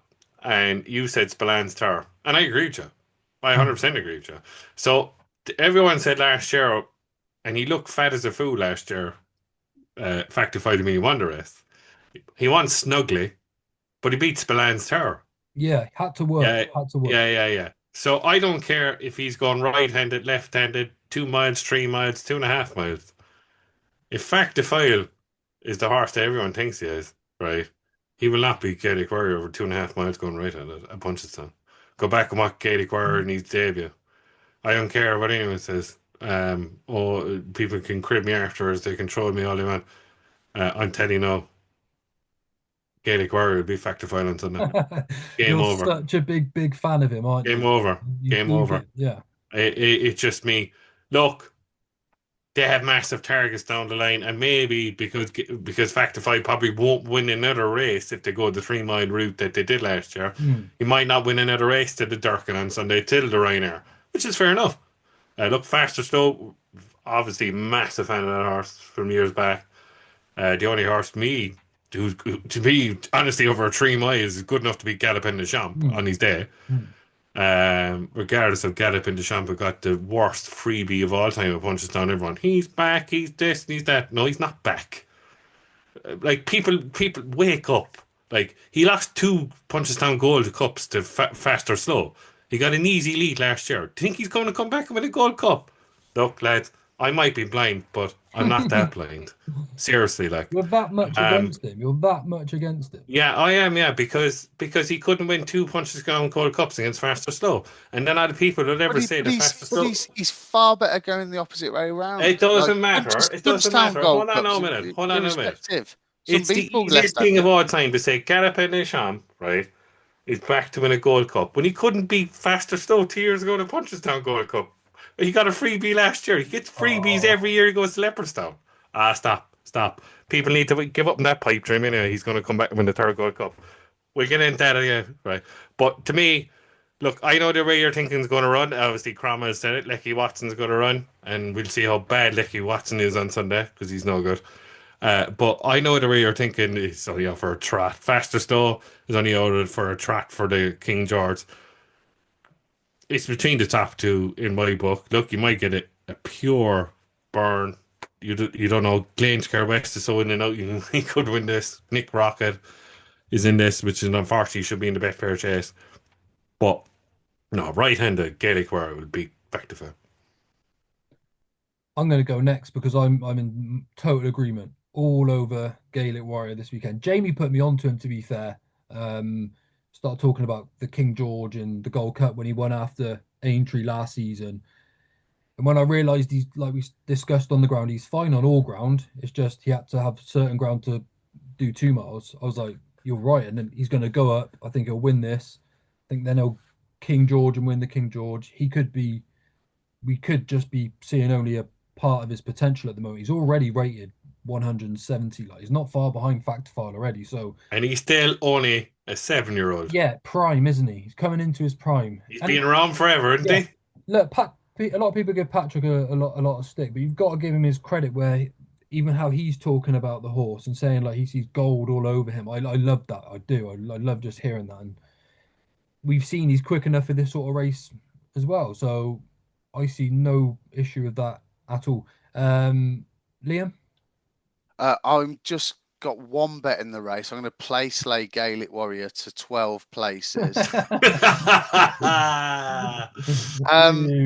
and you said Spillane Star, and I agree with you. I 100% agree with you. So everyone said last year, and he looked fat as a fool last year. Factified me wonder race. He won snugly, but he beat Spillane's Tower. Yeah, had to work. Yeah, Had to work. yeah. So I don't care if he's going right-handed, left-handed, 2 miles, 3 miles, 2.5 miles. If Factifile is the horse that everyone thinks he is, right? He will not be Gaelic Warrior over 2.5 miles going right-handed at Punchestown. Go back and watch Gaelic Warrior in his debut. I don't care what anyone says. People can crib me afterwards. They can troll me all they want. I'm telling you now, Gaelic Warrior will be Factifile on Sunday. Game You're over. such a big fan of him, aren't Game you? over. You Game do over. get, yeah. It's just me. Look, they have massive targets down the line, and maybe because Factify probably won't win another race if they go the 3 mile route that they did last year. He might not win another race to the Durkan on Sunday till the Ryanair, which is fair enough. Look, faster slow, obviously massive fan of that horse from years back. The only horse me who's to me, honestly, over a 3 miles is good enough to be Galopin the Champ Mm. on his day. Mm. Regardless of Galopin the Champ, got the worst freebie of all time at Punchestown. Everyone, he's back, he's this, and he's that. No, he's not back. Like people wake up. Like he lost two Punchestown Gold Cups to fast or slow. He got an easy lead last year. Do you think he's going to come back and win a Gold Cup? Look, lads, I might be blind, but I'm not that blind. Seriously, like, You're that much um, against him. You're that much against him. yeah, I am, yeah, because he couldn't win two Punchestown Gold Cups against fast or slow, and then other people will But, never say the fast or slow. he's far better going the opposite way It around. Like doesn't matter. It doesn't Punchestown matter. Gold Hold on a Cups, minute. Hold on a minute. irrespective. Some It's the people less easiest than thing of him. all time to say Galopin Des Champs, right? Is back to win a Gold Cup when he couldn't beat Fast or Slow 2 years ago in the Punchestown Gold Cup. He got a freebie last year. He gets freebies Oh, every year he goes to Leopardstown. Stop. People need to give up on that pipe dream anyway. He's going to come back and win the third Gold Cup. We'll get into that again, right? But to me, look, I know the way you're thinking is going to run. Obviously, Cromwell has said it. Lecky Watson's going to run, and we'll see how bad Lecky Watson is on Sunday because he's no good. But I know the way you're thinking is only out for a trot. Faster Stow is only out for a trot for the King George. It's between the top two in my book. Look, you might get a pure burn. You don't know. Glencar West is so in and out. He could win this. Nick Rocket is in this, which is unfortunately should be in the Betfair chase. But no, right-handed Gaelic Warrior will beat back to fair. I'm going to go next because I'm in total agreement all over Gaelic Warrior this weekend. Jamie put me onto him, to be fair. Um, Started talking about the King George and the Gold Cup when he won after Aintree last season. And when I realised he's, like we discussed on the ground, he's fine on all ground. It's just he had to have certain ground to do 2 miles. I was like, you're right. And then he's going to go up. I think he'll win this. I think then he'll King George and win the King George. We could just be seeing only a part of his potential at the moment. He's already rated 170. Like he's not far behind Factifile already. So And he's still only a 7-year-old. yeah, prime, isn't he? He's coming into his prime. He's And been around forever, isn't yeah, he? look, a lot of people give Patrick a lot of stick, but you've got to give him his credit where even how he's talking about the horse and saying like he sees gold all over him. I love that. I do. I love just hearing that. And we've seen he's quick enough for this sort of race as well. So I see no issue with that at all. Liam? I'm just got one bet in the race. I'm going to play Slay Gaelic Warrior to 12 places. You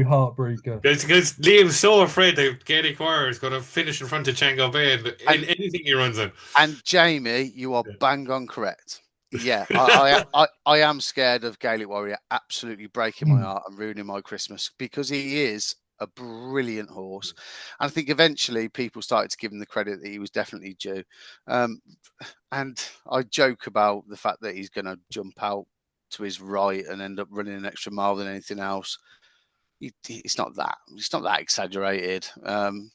heartbreaker. Because Liam's so afraid that Gaelic Warrior is going to finish in front of Chango Bay in anything he runs in. And Jamie, you are bang on correct. Yeah, I am scared of Gaelic Warrior absolutely breaking my heart and ruining my Christmas because he is a brilliant horse. And I think eventually people started to give him the credit that he was definitely due. And I joke about the fact that he's going to jump out to his right and end up running an extra mile than anything else. It's not that exaggerated.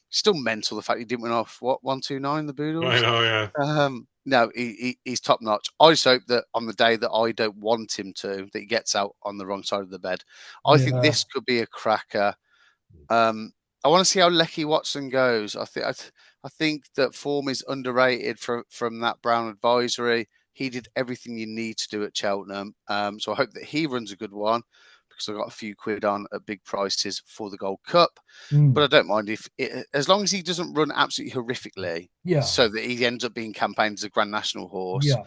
Still mental the fact he didn't win off 129 the Boodles. I know, yeah. No, he's top notch. I just hope that on the day that I don't want him to, that he gets out on the wrong side of the bed. I think this could be a cracker. I want to see how Lecky Watson goes. I think that form is underrated from that Brown advisory. He did everything you need to do at Cheltenham. So I hope that he runs a good one because I got a few quid on at big prices for the Gold Cup. But I don't mind as long as he doesn't run absolutely horrifically, so that he ends up being campaigned as a Grand National horse. Yeah,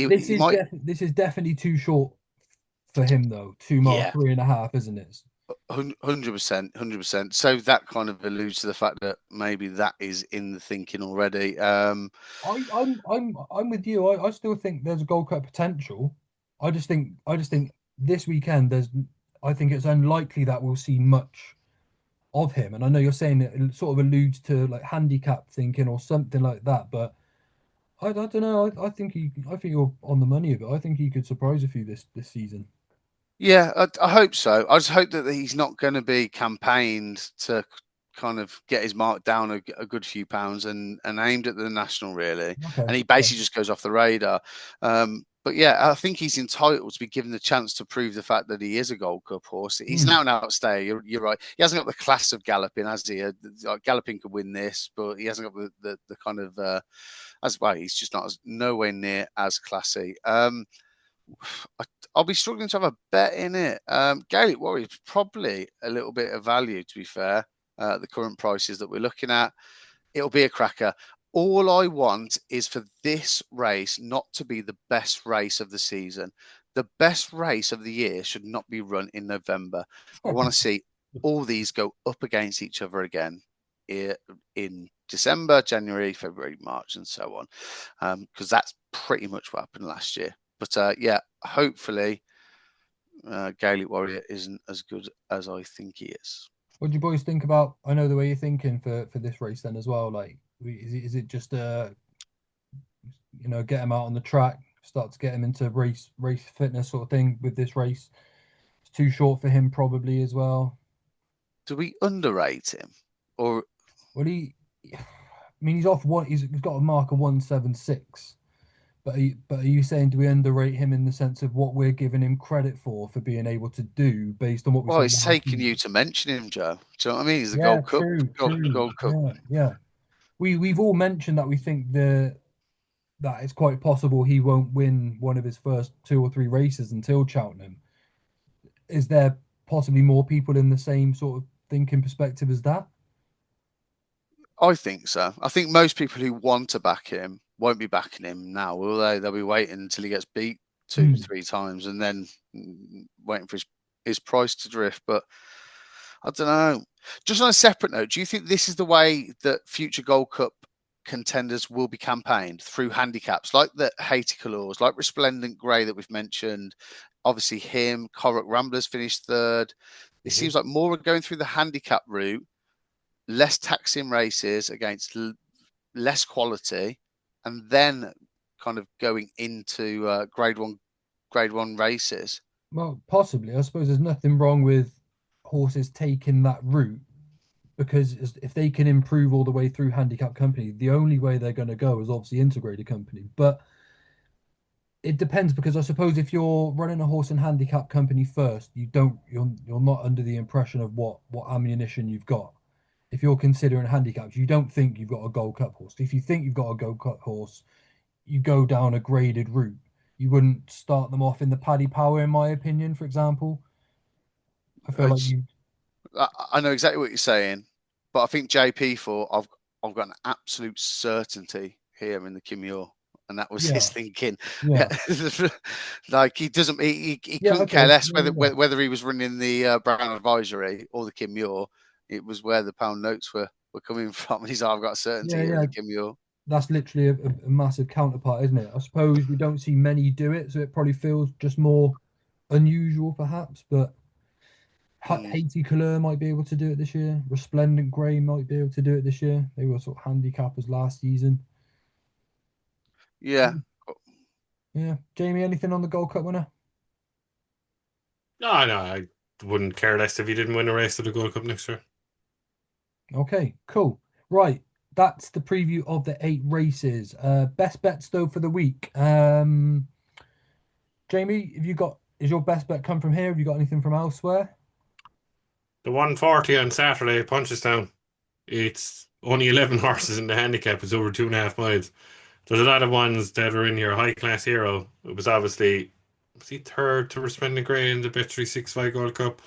this is definitely too short for him though. 2 miles, 3.5, isn't it? 100%. So that kind of alludes to the fact that maybe that is in the thinking already. I'm with you. I still think there's a Gold Cup potential. I just think this weekend I think it's unlikely that we'll see much of him. And I know you're saying it sort of alludes to like handicap thinking or something like that, but I don't know. I think you're on the money of it. I think he could surprise a few this season. Yeah, I hope so. I just hope that he's not going to be campaigned to kind of get his mark down a good few pounds and aimed at the national really. Okay. And he basically just goes off the radar. But yeah, I think he's entitled to be given the chance to prove the fact that he is a Gold Cup horse. He's an out-and-out stayer. You're right. He hasn't got the class of Galloping, has he? Galloping could win this, but he hasn't got the kind of as well. He's just not nowhere near as classy. I'll be struggling to have a bet in it. Gaelic Warrior is probably a little bit of value, to be fair. The current prices that we're looking at, it'll be a cracker. All I want is for this race not to be the best race of the season. The best race of the year should not be run in November. I want to see all these go up against each other again in December, January, February, March, and so on. Because that's pretty much what happened last year. But yeah, hopefully Gaelic Warrior isn't as good as I think he is. What do you boys think about? I know the way you're thinking for this race then as well. Like, is it just get him out on the track, start to get him into race fitness sort of thing with this race? It's too short for him probably as well. Do we underrate him or? Well, I mean, he's off one. He's got a mark of 176. But are you saying, do we underrate him in the sense of what we're giving him credit for being able to do based on what we saw? Well, it's taking you to mention him, Joe. Do you know what I mean? He's the Gold Cup. True. Gold Cup. Yeah. We've all mentioned that we think that it's quite possible he won't win one of his first 2 or 3 races until Cheltenham. Is there possibly more people in the same sort of thinking perspective as that? I think so. I think most people who want to back him won't be backing him now, will they? They'll be waiting until he gets beat 2-3 times and then waiting for his price to drift. But I don't know. Just on a separate note, do you think this is the way that future Gold Cup contenders will be campaigned, through handicaps like the Haydock, like Resplendent Grey that we've mentioned? Obviously him, Corrock Ramblers finished 3rd. It seems like more are going through the handicap route, less taxing races against less quality, and then kind of going into grade one races. Well, possibly. I suppose there's nothing wrong with horses taking that route, because if they can improve all the way through handicap company, the only way they're going to go is obviously integrated company. But it depends, because I suppose if you're running a horse in handicap company first, you're not under the impression of what ammunition you've got. If you're considering handicaps, you don't think you've got a Gold Cup horse. If you think you've got a Gold Cup horse, you go down a graded route. You wouldn't start them off in the Paddy Power, in my opinion, for example. I feel like you. I know exactly what you're saying, but I think JP I've got an absolute certainty here in the Kimure, and that was his thinking. Yeah. Like he doesn't, he couldn't care less whether he was running the Brown Advisory or the Kimure. It was where the pound notes were coming from. And he's like, I've got a certainty here in the Kimure. That's literally a massive counterpart, isn't it? I suppose we don't see many do it, so it probably feels just more unusual, perhaps. But Haydock might be able to do it this year. Resplendent Grey might be able to do it this year. They were sort of handicappers last season. Yeah. Yeah. Jamie, anything on the Gold Cup winner? No, I wouldn't care less if he didn't win a race at the Gold Cup next year. Okay, cool. Right. That's the preview of the 8 races. Best bets though for the week. Jamie, is your best bet come from here? Have you got anything from elsewhere? The 140 on Saturday, Punchestown. It's only 11 horses in the handicap. It's over 2.5 miles. There's a lot of ones that are in here. High Class Hero. It was obviously, was he 3rd to Resplendent Grey in the Bet365 Gold Cup?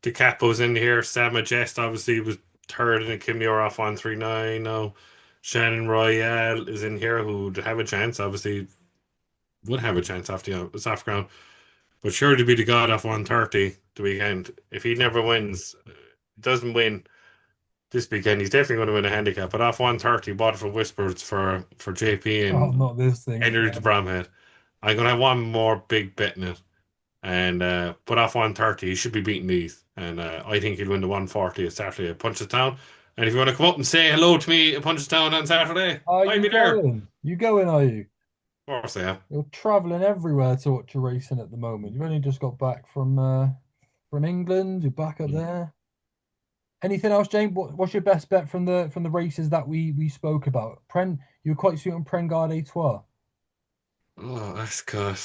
The Capo's in here. Sam Majest obviously was 3rd in the Kimura off 139. Now Shannon Royale is in here, who would have a chance. Obviously, would have a chance after the soft ground, but sure to be the god off 130 the weekend. If he never wins, doesn't win this weekend, he's definitely going to win a handicap. But off 130, bought from Whispers for JP and not this thing. Henry the Bromhead. I'm going to have one more big bet in it. And put off 130, he should be beating these. And I think he'll win the 140 at Saturday at Punchestown. And if you want to come up and say hello to me at Punchestown on Saturday, I'll be there. You going, are you? Of course I am. You're travelling everywhere to racing at the moment. You've only just got back from England. You're back up there. Anything else, James? What's your best bet from the races that we spoke about? You were quite soon on Prengard Etoile. Oh, that's good.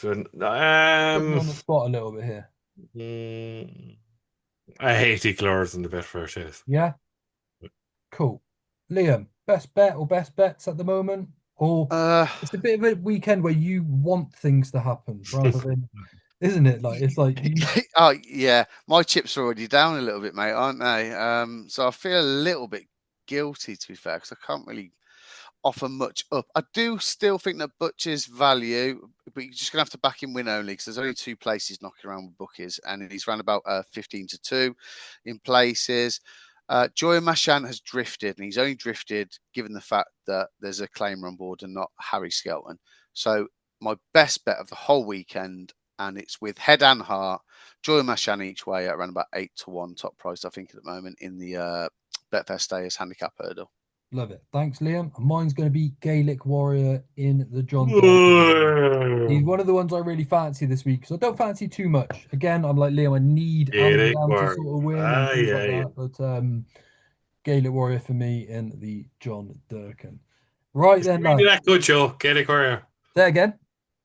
And, Put you on the spot a little bit here. mm, I hate Eclairs in the Betfair chase. Yeah, cool. Liam, best bet or best bets at the moment? Or Uh, it's a bit of a weekend where you want things to happen rather than, isn't it? Like it's like you. oh yeah, my chips are already down a little bit, mate, aren't they? So I feel a little bit guilty, to be fair, because I can't really offer much up. I do still think that Butcher's value, but you're just gonna have to back him win only because there's only two places knocking around with bookies, and he's around about 15-2 in places. Joy Mashan has drifted, and he's only drifted given the fact that there's a claimer on board and not Harry Skelton. So my best bet of the whole weekend, and it's with head and heart. Joy Mashan each way at around about 8-1 top price, I think, at the moment in the Betfair Stayers handicap hurdle. Love it. Thanks, Liam. Mine's going to be Gaelic Warrior in the John Durkan. He's Whoa. one of the ones I really fancy this week, so I don't fancy too much. Again, I'm like Liam. I need Gaelic Amsterdam to sort Warriors. of win and Ah, things yeah, like yeah. that. But Gaelic Warrior for me in the John Durkan. Right Is then, he really lad. that good, Joe? Gaelic Warrior. There again.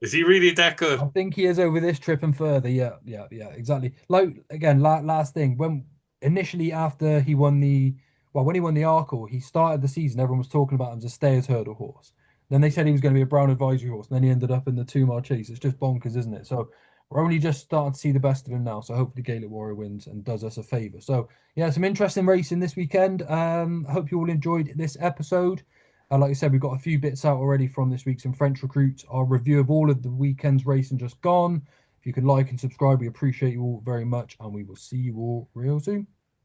Is he really that I good? think he is over this trip and further. Yeah, yeah, yeah, exactly. Like again, last thing when initially after he won the when he won the Arkle, he started the season. Everyone was talking about him as a stayers hurdle horse. Then they said he was going to be a Brown advisory horse, and then he ended up in the 2 mile chase. It's just bonkers, isn't it? So we're only just starting to see the best of him now. So hopefully Gaelic Warrior wins and does us a favour. So yeah, some interesting racing this weekend. I hope you all enjoyed this episode. Like I said, we've got a few bits out already from this week's in French Recruits. Our review of all of the weekend's racing just gone. If you could like and subscribe, we appreciate you all very much, and we will see you all real soon.